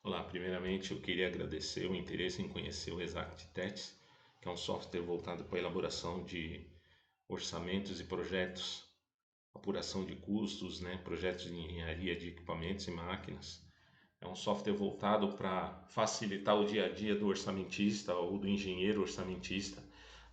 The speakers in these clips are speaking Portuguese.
Olá, primeiramente eu queria agradecer o interesse em conhecer o ExactTechs, que é um software voltado para a elaboração de orçamentos e projetos, apuração de custos, né, projetos de engenharia de equipamentos e máquinas. É um software voltado para facilitar o dia a dia do orçamentista ou do engenheiro orçamentista.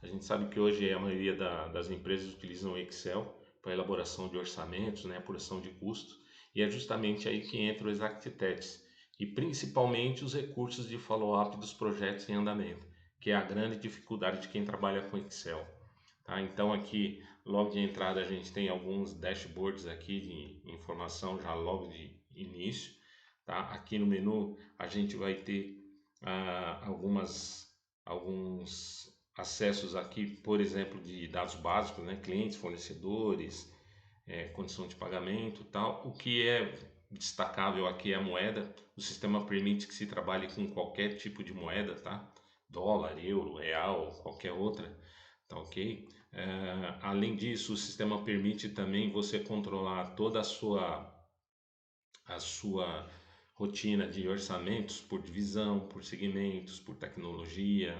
A gente sabe que hoje a maioria das empresas utilizam o Excel para elaboração de orçamentos, né, apuração de custos, e é justamente aí que entra o ExactTechs e principalmente os recursos de follow-up dos projetos em andamento, que é a grande dificuldade de quem trabalha com Excel. Tá? Então aqui, logo de entrada, a gente tem alguns dashboards aqui de informação já logo de início. Tá? Aqui no menu a gente vai ter alguns acessos aqui, por exemplo, de dados básicos, né? Clientes, fornecedores, condição de pagamento, tal. O que é destacável aqui é a moeda. O sistema permite que se trabalhe com qualquer tipo de moeda, tá? Dólar, euro, real, qualquer outra, tá ok? Além disso, o sistema permite também você controlar toda a sua rotina de orçamentos por divisão, por segmentos, por tecnologia.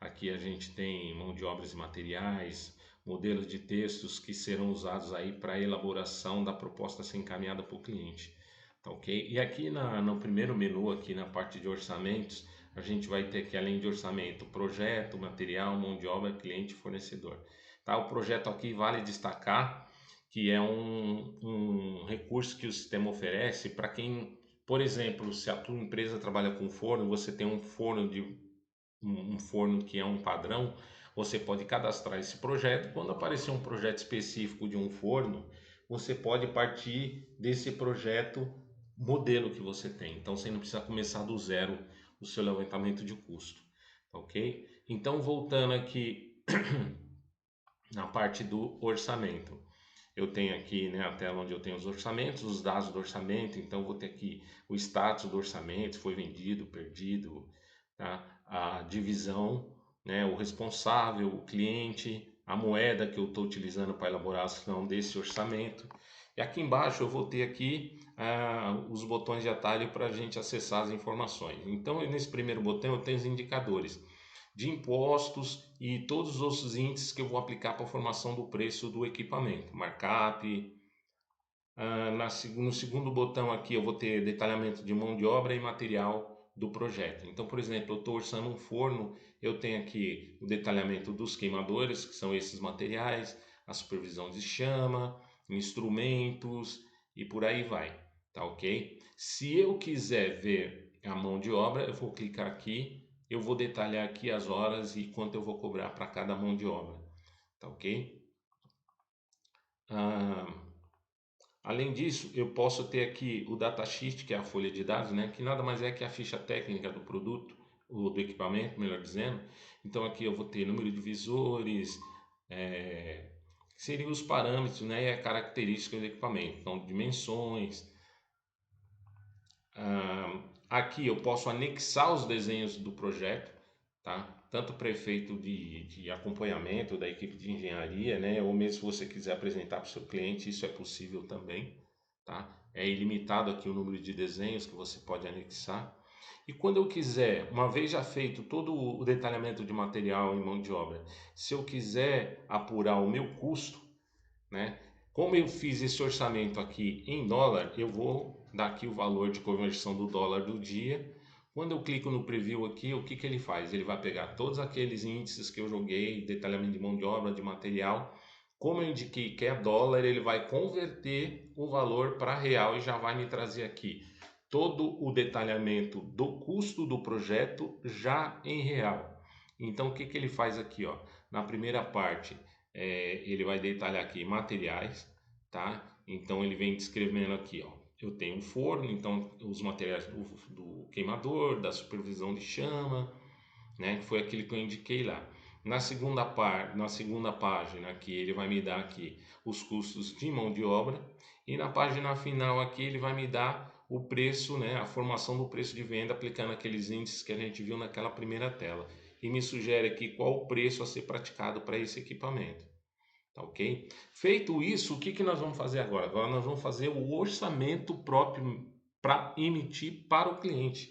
Aqui a gente tem mão de obras e materiais, modelos de textos que serão usados aí para a elaboração da proposta a ser encaminhada para o cliente. Tá ok? E aqui no primeiro menu, aqui na parte de orçamentos, a gente vai ter aqui, além de orçamento, projeto, material, mão de obra, cliente e fornecedor. Tá? O projeto aqui vale destacar que é um recurso que o sistema oferece para quem, por exemplo, se a tua empresa trabalha com forno, você tem um forno que é um padrão, você pode cadastrar esse projeto. Quando aparecer um projeto específico de um forno, você pode partir desse projeto modelo que você tem. Então você não precisa começar do zero o seu levantamento de custo, tá ok? Então voltando aqui na parte do orçamento. Eu tenho aqui, né, a tela onde eu tenho os orçamentos, os dados do orçamento, então vou ter aqui o status do orçamento, se foi vendido, perdido, tá? A divisão, né, o responsável, o cliente, a moeda que eu estou utilizando para elaboração desse orçamento. E aqui embaixo eu vou ter aqui os botões de atalho para a gente acessar as informações. Então, nesse primeiro botão eu tenho os indicadores de impostos e todos os outros índices que eu vou aplicar para a formação do preço do equipamento, markup. No segundo botão aqui eu vou ter detalhamento de mão de obra e material do projeto. Então, por exemplo, eu estou orçando um forno, eu tenho aqui o detalhamento dos queimadores, que são esses materiais, a supervisão de chama, instrumentos e por aí vai, tá ok? Se eu quiser ver a mão de obra, eu vou clicar aqui, eu vou detalhar aqui as horas e quanto eu vou cobrar para cada mão de obra, tá ok? Ah, Além disso, eu posso ter aqui o datasheet, que é a folha de dados, né, que nada mais é que a ficha técnica do produto, ou do equipamento, melhor dizendo. Então aqui eu vou ter número de visores, é, seriam os parâmetros, né, e a característica do equipamento. Então, dimensões. Aqui eu posso anexar os desenhos do projeto, tá? Tanto para efeito de acompanhamento da equipe de engenharia, né? Ou mesmo se você quiser apresentar para o seu cliente, isso é possível também, tá? É ilimitado aqui o número de desenhos que você pode anexar. E quando eu quiser, uma vez já feito todo o detalhamento de material e mão de obra, se eu quiser apurar o meu custo, né? Como eu fiz esse orçamento aqui em dólar, eu vou dar aqui o valor de conversão do dólar do dia. Quando eu clico no preview aqui, o que que ele faz? Ele vai pegar todos aqueles índices que eu joguei, detalhamento de mão de obra, de material. Como eu indiquei que é dólar, ele vai converter o valor para real e já vai me trazer aqui todo o detalhamento do custo do projeto já em real. Então, o que que ele faz aqui, ó? Na primeira parte, ele vai detalhar aqui materiais, tá? Então ele vem descrevendo aqui, ó. Eu tenho um forno, então os materiais do queimador, da supervisão de chama, né? Que foi aquele que eu indiquei lá. Na segunda página aqui ele vai me dar aqui os custos de mão de obra e na página final aqui ele vai me dar o preço, né? A formação do preço de venda aplicando aqueles índices que a gente viu naquela primeira tela e me sugere aqui qual o preço a ser praticado para esse equipamento. Tá ok? Feito isso, o que que nós vamos fazer agora? Agora nós vamos fazer o orçamento próprio para emitir para o cliente.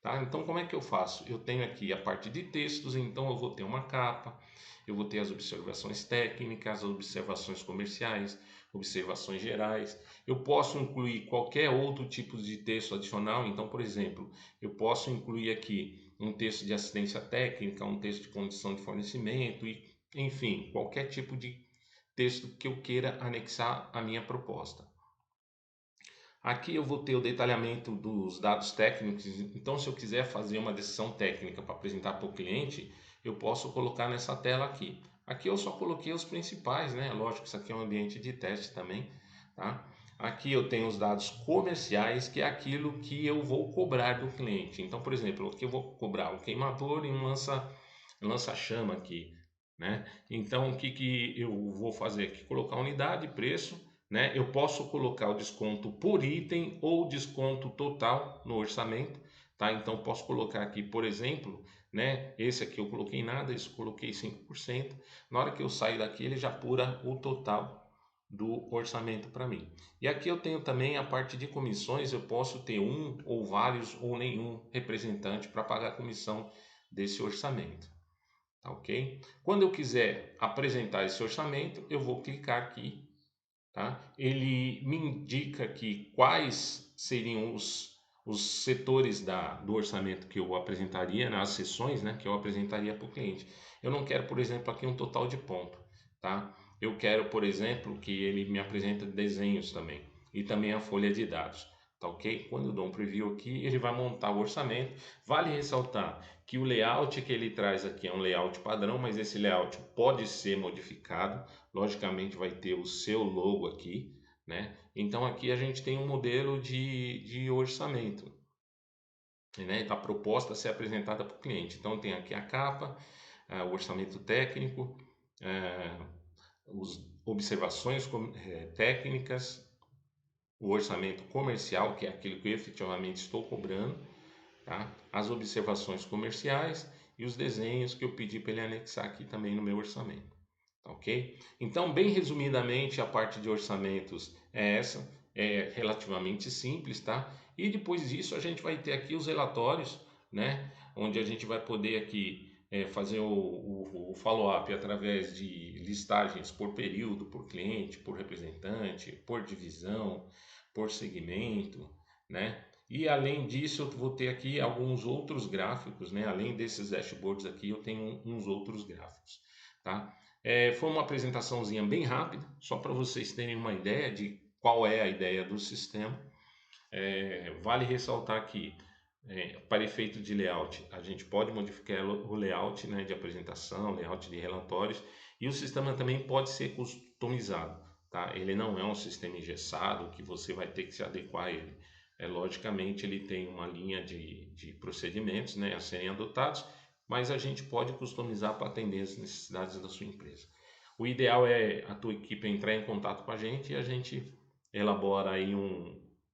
tá? Então, como é que eu faço? Eu tenho aqui a parte de textos, então eu vou ter uma capa, eu vou ter as observações técnicas, as observações comerciais, observações gerais. Eu posso incluir qualquer outro tipo de texto adicional, então, por exemplo, eu posso incluir aqui um texto de assistência técnica, um texto de condição de fornecimento, e, enfim, qualquer tipo de texto que eu queira anexar à minha proposta. Aqui eu vou ter o detalhamento dos dados técnicos, então se eu quiser fazer uma decisão técnica para apresentar para o cliente, eu posso colocar nessa tela aqui. Aqui eu só coloquei os principais, né? Lógico, isso aqui é um ambiente de teste também, tá? Aqui eu tenho os dados comerciais, que é aquilo que eu vou cobrar do cliente. Então, por exemplo, aqui eu vou cobrar um queimador e um lança-chama aqui, né? Então, o que eu vou fazer aqui? Colocar unidade, preço, né? Eu posso colocar o desconto por item ou desconto total no orçamento, tá? Então posso colocar aqui, por exemplo, né? Esse aqui eu coloquei nada, esse eu coloquei 5%. Na hora que eu sair daqui, ele já apura o total do orçamento para mim. E aqui eu tenho também a parte de comissões, eu posso ter um ou vários ou nenhum representante para pagar a comissão desse orçamento, tá ok? Quando eu quiser apresentar esse orçamento, eu vou clicar aqui, tá? Ele me indica aqui quais seriam os setores do orçamento que eu apresentaria, né, as seções, né, que eu apresentaria para o cliente. Eu não quero, por exemplo, aqui um total de ponto, tá? Eu quero, por exemplo, que ele me apresente desenhos também e também a folha de dados, tá ok? Quando eu dou um preview aqui, ele vai montar o orçamento. Vale ressaltar que o layout que ele traz aqui é um layout padrão, mas esse layout pode ser modificado. Logicamente vai ter o seu logo aqui, né? Então aqui a gente tem um modelo de orçamento, né? A proposta a ser apresentada para o cliente. Então tem aqui a capa, o orçamento técnico, as observações técnicas, o orçamento comercial, que é aquilo que eu efetivamente estou cobrando, tá? As observações comerciais e os desenhos que eu pedi para ele anexar aqui também no meu orçamento. Ok? Então, bem resumidamente, a parte de orçamentos é essa, é relativamente simples, tá? E depois disso a gente vai ter aqui os relatórios, né? Onde a gente vai poder aqui fazer o follow-up através de listagens por período, por cliente, por representante, por divisão, por segmento, né? E além disso, eu vou ter aqui alguns outros gráficos, né? Além desses dashboards aqui, eu tenho uns outros gráficos, tá? Foi uma apresentaçãozinha bem rápida, só para vocês terem uma ideia de qual é a ideia do sistema. Vale ressaltar que, para efeito de layout, a gente pode modificar o layout, né, de apresentação, layout de relatórios, e o sistema também pode ser customizado, tá? Ele não é um sistema engessado que você vai ter que se adequar a ele. Logicamente, ele tem uma linha de procedimentos, né, a serem adotados, mas a gente pode customizar para atender as necessidades da sua empresa. O ideal é a tua equipe entrar em contato com a gente e a gente elabora aí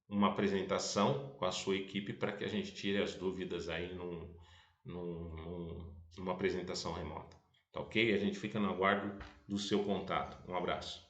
uma apresentação com a sua equipe para que a gente tire as dúvidas aí numa apresentação remota. Tá ok? A gente fica no aguardo do seu contato. Um abraço.